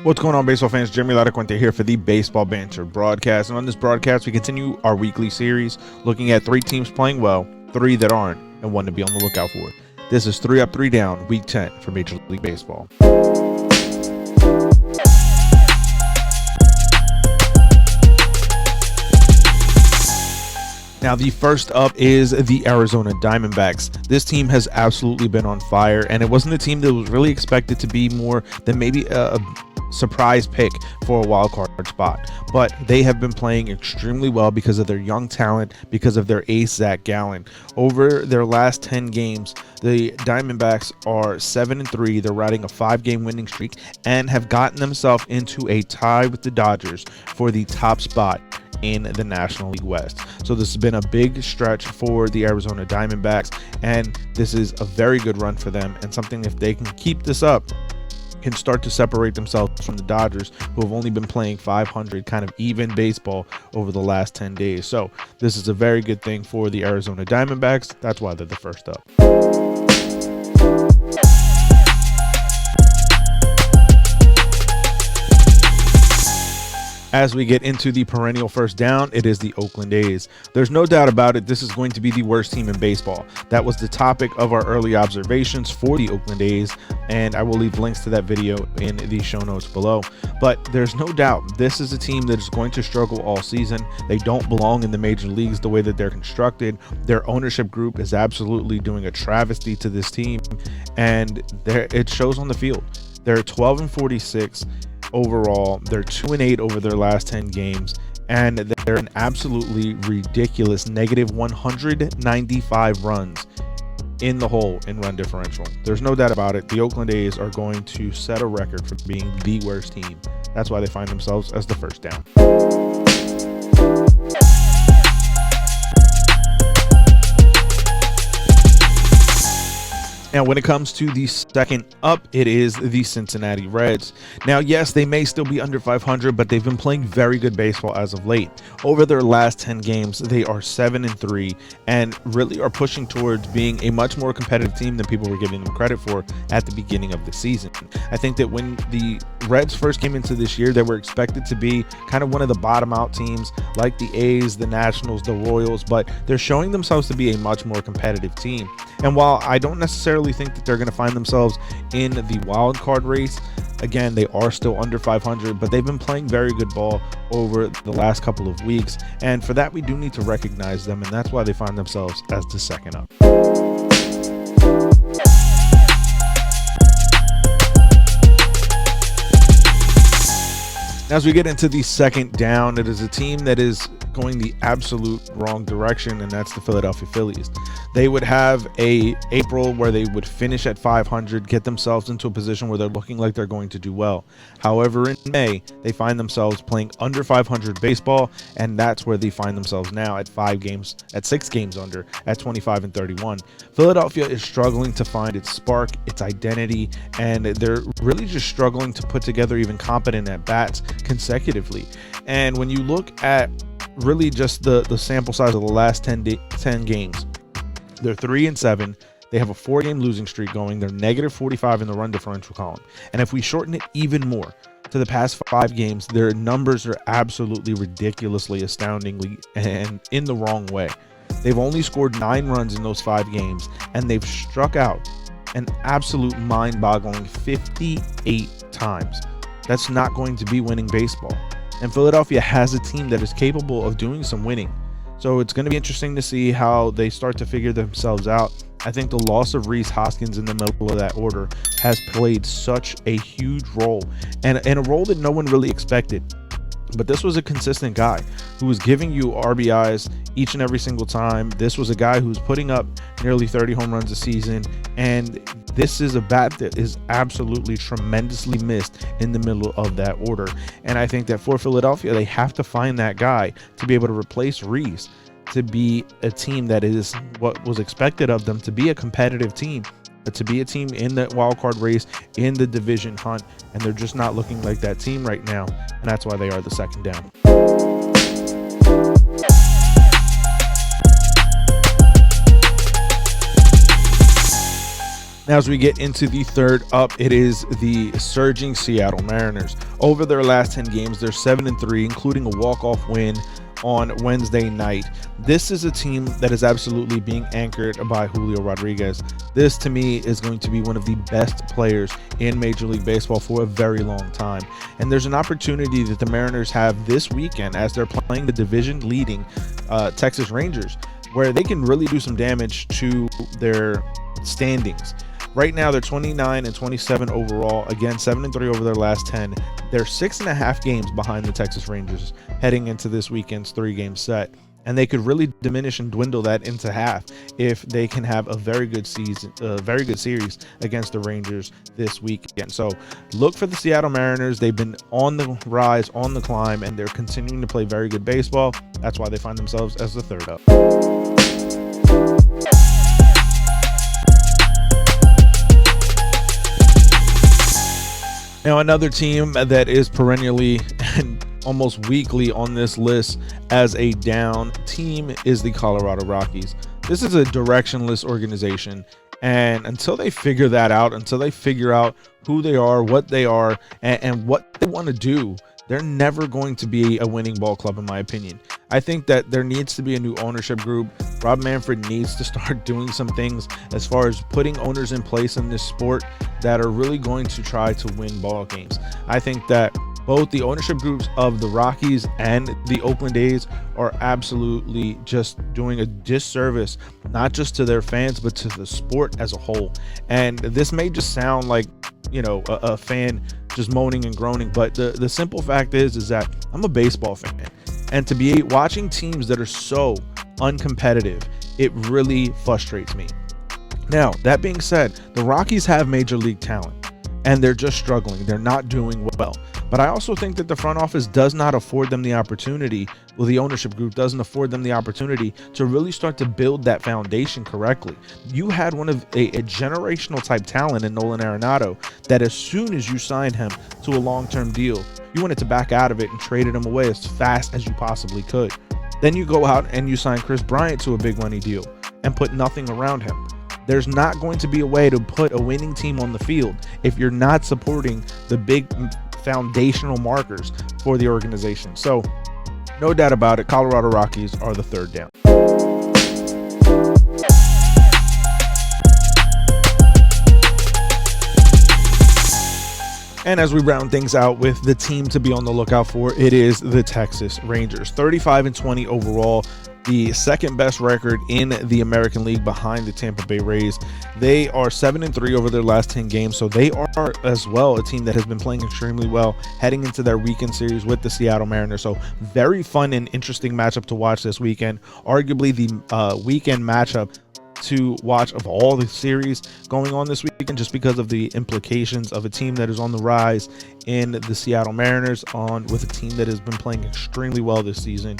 What's going on, baseball fans? Jeremy Laracuente here for the Baseball Banter Broadcast. And on this broadcast, we continue our weekly series looking at 3 teams playing well, 3 that aren't, and 1 to be on the lookout for. This is 3 Up, 3 Down, Week 10 for Major League Baseball. Now, the first up is the Arizona Diamondbacks. This team has absolutely been on fire, and it wasn't a team that was really expected to be more than maybe a surprise pick for a wild card spot, but they have been playing extremely well because of their young talent, because of their ace Zach Gallen. Over their last 10 games, the Diamondbacks are 7-3. They're riding a 5-game winning streak and have gotten themselves into a tie with the Dodgers for the top spot in the National League West. So this has been a big stretch for the Arizona Diamondbacks, and this is a very good run for them, and something, if they can keep this up, can start to separate themselves from the Dodgers, who have only been playing 500 kind of even baseball over the last 10 days. So this is a very good thing for the Arizona Diamondbacks. That's why they're the first up. As we get into the perennial first down, it is the Oakland A's. There's no doubt about it, this is going to be the worst team in baseball. That was the topic of our early observations for the Oakland A's, and I will leave links to that video in the show notes below. But there's no doubt this is a team that is going to struggle all season. They don't belong in the major leagues the way that they're constructed. Their ownership group is absolutely doing a travesty to this team, and it shows on the field. They're 12-46. Overall, they're 2-8 over their last 10 games, and they're an absolutely ridiculous negative 195 runs in the hole in run differential. There's no doubt about it. The Oakland A's are going to set a record for being the worst team. That's why they find themselves as the first down. Now, when it comes to the second up, it is the Cincinnati Reds. Now, yes, they may still be under 500, but they've been playing very good baseball as of late. Over their last 10 games, they are 7-3 and really are pushing towards being a much more competitive team than people were giving them credit for at the beginning of the season. I think that when the Reds first came into this year, they were expected to be kind of one of the bottom out teams like the A's, the Nationals, the Royals, but they're showing themselves to be a much more competitive team. And while I don't necessarily think that they're going to find themselves in the wild card race, again, they are still under 500, but they've been playing very good ball over the last couple of weeks, and for that we do need to recognize them, and that's why they find themselves as the second up. As we get into the second down, it is a team that is going the absolute wrong direction, and that's the Philadelphia Phillies. They would have a April where they would finish at 500, get themselves into a position where they're looking like they're going to do well. However, in May, they find themselves playing under 500 baseball, and that's where they find themselves now at 6 games under, at 25-31. Philadelphia is struggling to find its spark, its identity, and they're really just struggling to put together even competent at bats consecutively. And when you look at really just the sample size of the last 10 games, they're 3-7. They have a 4-game losing streak going. They're negative 45 in the run differential column. And if we shorten it even more to the past 5 games, their numbers are absolutely ridiculously, astoundingly, and in the wrong way. They've only scored 9 runs in those 5 games, and they've struck out an absolute mind-boggling 58 times. That's not going to be winning baseball. And Philadelphia has a team that is capable of doing some winning. So it's going to be interesting to see how they start to figure themselves out. I think the loss of Rhys Hoskins in the middle of that order has played such a huge role, and a role that no one really expected. But this was a consistent guy who was giving you RBIs each and every single time. This was a guy who's putting up nearly 30 home runs a season, and this is a bat that is absolutely tremendously missed in the middle of that order. And I think that for Philadelphia, they have to find that guy to be able to replace Rhys, to be a team that is what was expected of them, to be a competitive team, but to be a team in the wild card race, in the division hunt, and they're just not looking like that team right now, and that's why they are the second down. Now, as we get into the third up, it is the surging Seattle Mariners. Over their last 10 games, they're 7-3, including a walk-off win on Wednesday night. This is a team that is absolutely being anchored by Julio Rodriguez. This, to me, is going to be one of the best players in Major League Baseball for a very long time. And there's an opportunity that the Mariners have this weekend as they're playing the division-leading Texas Rangers, where they can really do some damage to their standings. Right now, they're 29-27 overall. Again, 7-3 over their last 10. They're 6.5 games behind the Texas Rangers heading into this weekend's 3-game set. And they could really diminish and dwindle that into half if they can have a very good series against the Rangers this weekend. So look for the Seattle Mariners. They've been on the rise, on the climb, and they're continuing to play very good baseball. That's why they find themselves as the third up. Now, another team that is perennially and almost weekly on this list as a down team is the Colorado Rockies. This is a directionless organization, and until they figure that out, until they figure out who they are, what they are, and what they want to do, they're never going to be a winning ball club, in my opinion. I think that there needs to be a new ownership group. Rob Manfred needs to start doing some things as far as putting owners in place in this sport that are really going to try to win ball games. I think that both the ownership groups of the Rockies and the Oakland A's are absolutely just doing a disservice, not just to their fans, but to the sport as a whole. And this may just sound like, a fan just moaning and groaning, but the simple fact is that I'm a baseball fan, and to be watching teams that are so uncompetitive, it really frustrates me. Now, that being said, the Rockies have major league talent, and they're just struggling. They're not doing well. But I also think that the front office does not afford them the opportunity, the ownership group doesn't afford them the opportunity to really start to build that foundation correctly. You had one of a generational type talent in Nolan Arenado that as soon as you signed him to a long-term deal, you wanted to back out of it and traded him away as fast as you possibly could. Then you go out and you sign Chris Bryant to a big money deal and put nothing around him. There's not going to be a way to put a winning team on the field if you're not supporting the big foundational markers for the organization. So, no doubt about it, Colorado Rockies are the third down. And as we round things out with the team to be on the lookout for, it is the Texas Rangers. 35-20 overall, the second best record in the American League behind the Tampa Bay Rays. They are 7-3 over their last 10 games, so they are as well a team that has been playing extremely well heading into their weekend series with the Seattle Mariners. So very fun and interesting matchup to watch this weekend. Arguably the weekend matchup to watch of all the series going on this weekend, just because of the implications of a team that is on the rise in the Seattle Mariners with a team that has been playing extremely well this season.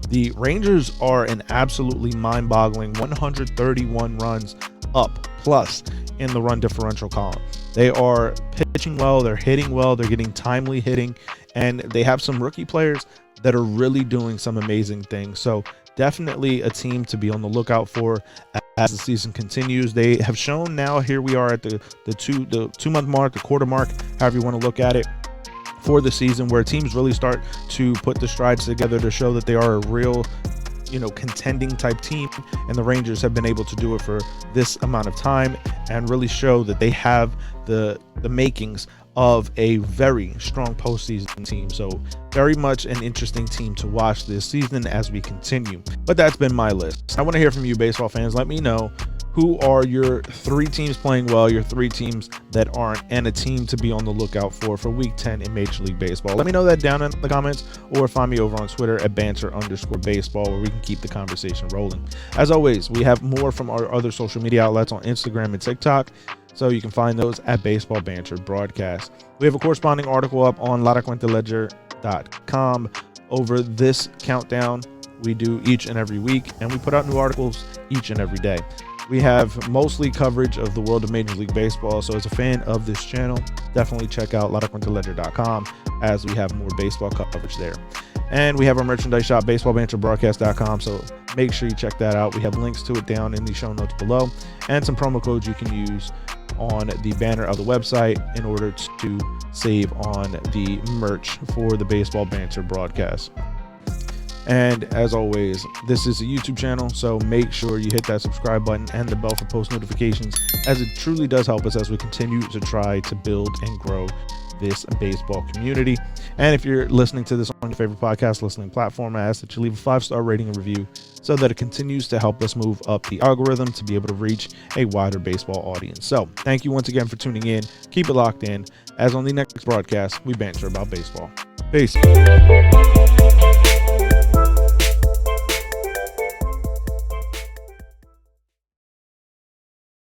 The Rangers are an absolutely mind-boggling 131 runs up plus in the run differential column. They are pitching well, they're hitting well, they're getting timely hitting, and they have some rookie players that are really doing some amazing things. So definitely a team to be on the lookout for as the season continues. They have shown now, here we are at the 2-month mark, the quarter mark, however you want to look at it, for the season, where teams really start to put the strides together to show that they are a real contending type team, and the Rangers have been able to do it for this amount of time and really show that they have the makings of a very strong postseason team. So very much an interesting team to watch this season as we continue. But that's been my list. I want to hear from you, baseball fans. Let me know, who are your 3 teams playing well, your 3 teams that aren't, and a team to be on the lookout for week 10 in Major League Baseball. Let me know that down in the comments, or find me over on Twitter at banter_baseball, where we can keep the conversation rolling. As always, we have more from our other social media outlets on Instagram and TikTok, so you can find those at Baseball Banter Broadcast. We have a corresponding article up on laracuenteledger.com over this countdown we do each and every week, and we put out new articles each and every day. We have mostly coverage of the world of Major League Baseball, so as a fan of this channel, definitely check out laracuenteledger.com as we have more baseball coverage there. And we have our merchandise shop, baseballbanterbroadcast.com, so make sure you check that out. We have links to it down in the show notes below, and some promo codes you can use on the banner of the website in order to save on the merch for the Baseball Banter Broadcast. And as always, this is a YouTube channel, so make sure you hit that subscribe button and the bell for post notifications, as it truly does help us as we continue to try to build and grow this baseball community. And if you're listening to this on your favorite podcast listening platform, I ask that you leave a 5-star rating and review so that it continues to help us move up the algorithm to be able to reach a wider baseball audience. So thank you once again for tuning in. Keep it locked in, as on the next broadcast, we banter about baseball. Peace.